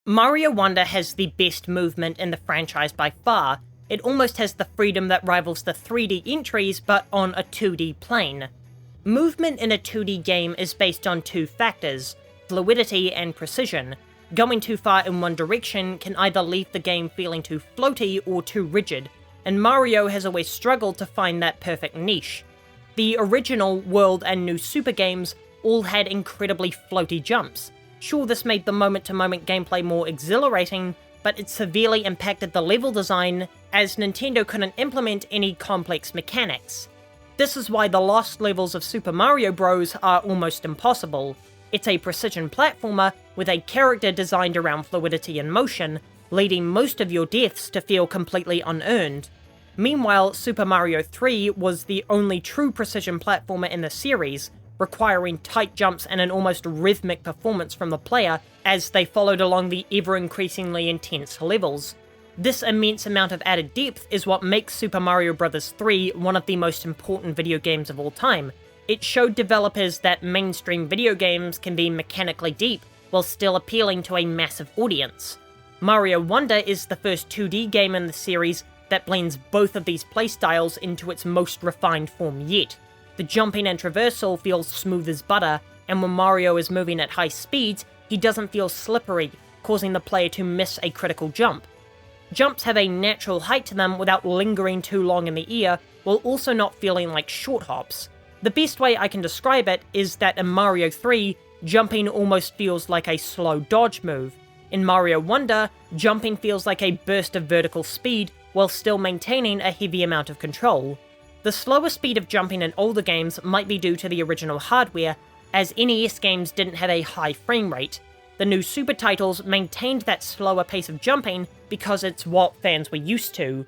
Mario Wonder has the best movement in the franchise by far. It almost has the freedom that rivals the 3D entries, but on a 2D plane. Movement in a 2D game is based on two factors: fluidity and precision. Going too far in one direction can either leave the game feeling too floaty or too rigid, and Mario has always struggled to find that perfect niche. The original, World, and new Super games all had incredibly floaty jumps. Sure, this made the moment-to-moment gameplay more exhilarating, but it severely impacted the level design, as Nintendo couldn't implement any complex mechanics. This is why the lost levels of Super Mario Bros. Are almost impossible. It's a precision platformer with a character designed around fluidity and motion, leading most of your deaths to feel completely unearned. Meanwhile, Super Mario 3 was the only true precision platformer in the series, requiring tight jumps and an almost rhythmic performance from the player as they followed along the ever-increasingly intense levels. This immense amount of added depth is what makes Super Mario Bros. 3 one of the most important video games of all time. It showed developers that mainstream video games can be mechanically deep while still appealing to a massive audience. Mario Wonder is the first 2D game in the series that blends both of these playstyles into its most refined form yet. The jumping and traversal feels smooth as butter, and when Mario is moving at high speeds, he doesn't feel slippery, causing the player to miss a critical jump. Jumps have a natural height to them without lingering too long in the air, while also not feeling like short hops. The best way I can describe it is that in Mario 3, jumping almost feels like a slow dodge move. In Mario Wonder, jumping feels like a burst of vertical speed while still maintaining a heavy amount of control. The slower speed of jumping in older games might be due to the original hardware, as NES games didn't have a high frame rate. The new Super titles maintained that slower pace of jumping because it's what fans were used to.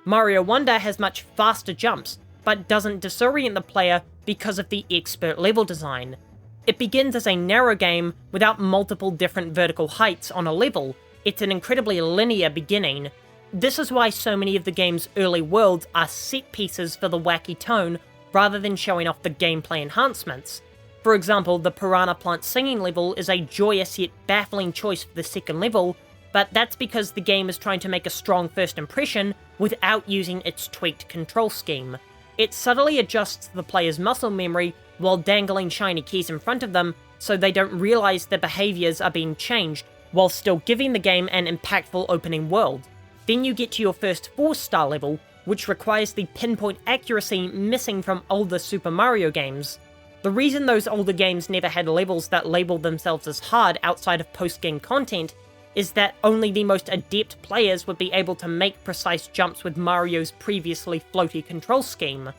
Mario Wonder has much faster jumps, but doesn't disorient the player because of the expert level design. It begins as a narrow game without multiple different vertical heights on a level. It's an incredibly linear beginning. This is why so many of the game's early worlds are set pieces for the wacky tone rather than showing off the gameplay enhancements. For example, the Piranha Plant singing level is a joyous yet baffling choice for the second level, but that's because the game is trying to make a strong first impression without using its tweaked control scheme. It subtly adjusts the player's muscle memory while dangling shiny keys in front of them so they don't realize their behaviors are being changed, while still giving the game an impactful opening world. Then you get to your first 4-star level, which requires the pinpoint accuracy missing from older Super Mario games. The reason those older games never had levels that labeled themselves as hard outside of post-game content is that only the most adept players would be able to make precise jumps with Mario's previously floaty control scheme.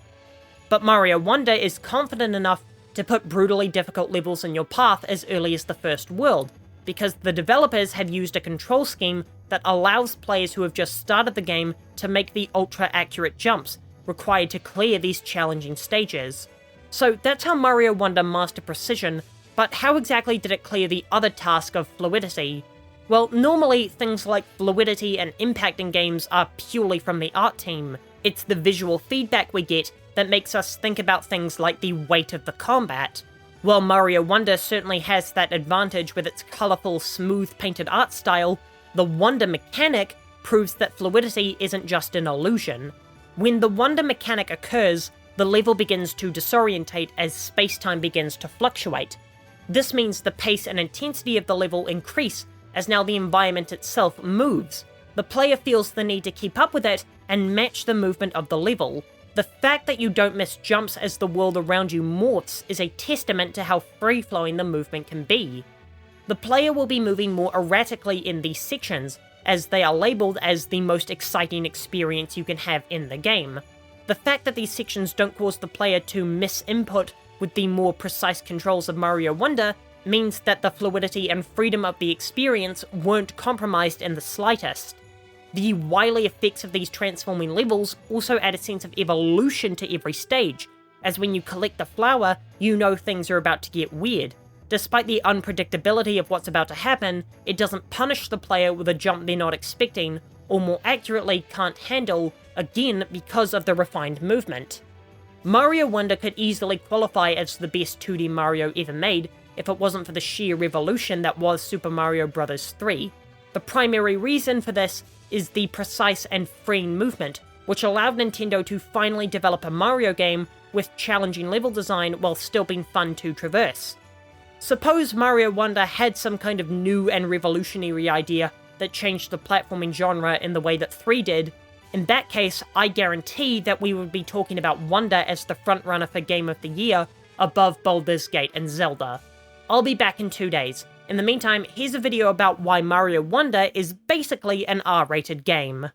But Mario Wonder is confident enough to put brutally difficult levels in your path as early as the first world, because the developers have used a control scheme that allows players who have just started the game to make the ultra-accurate jumps required to clear these challenging stages. So that's how Mario Wonder mastered precision, but how exactly did it clear the other task of fluidity? Well, normally things like fluidity and impact in games are purely from the art team. It's the visual feedback we get that makes us think about things like the weight of the combat. While Mario Wonder certainly has that advantage with its colourful, smooth painted art style, the Wonder mechanic proves that fluidity isn't just an illusion. When the Wonder mechanic occurs, the level begins to disorientate as space-time begins to fluctuate. This means the pace and intensity of the level increase as now the environment itself moves. The player feels the need to keep up with it and match the movement of the level. The fact that you don't miss jumps as the world around you morphs is a testament to how free-flowing the movement can be. The player will be moving more erratically in these sections, as they are labelled as the most exciting experience you can have in the game. The fact that these sections don't cause the player to miss input with the more precise controls of Mario Wonder means that the fluidity and freedom of the experience weren't compromised in the slightest. The wily effects of these transforming levels also add a sense of evolution to every stage, as when you collect the flower, you know things are about to get weird. Despite the unpredictability of what's about to happen, it doesn't punish the player with a jump they're not expecting, or more accurately, can't handle, again because of the refined movement. Mario Wonder could easily qualify as the best 2D Mario ever made if it wasn't for the sheer revolution that was Super Mario Bros. 3. The primary reason for this is the precise and freeing movement, which allowed Nintendo to finally develop a Mario game with challenging level design while still being fun to traverse. Suppose Mario Wonder had some kind of new and revolutionary idea that changed the platforming genre in the way that 3 did. In that case, I guarantee that we would be talking about Wonder as the frontrunner for Game of the Year, above Baldur's Gate and Zelda. I'll be back in 2 days. In the meantime, here's a video about why Mario Wonder is basically an R-rated game.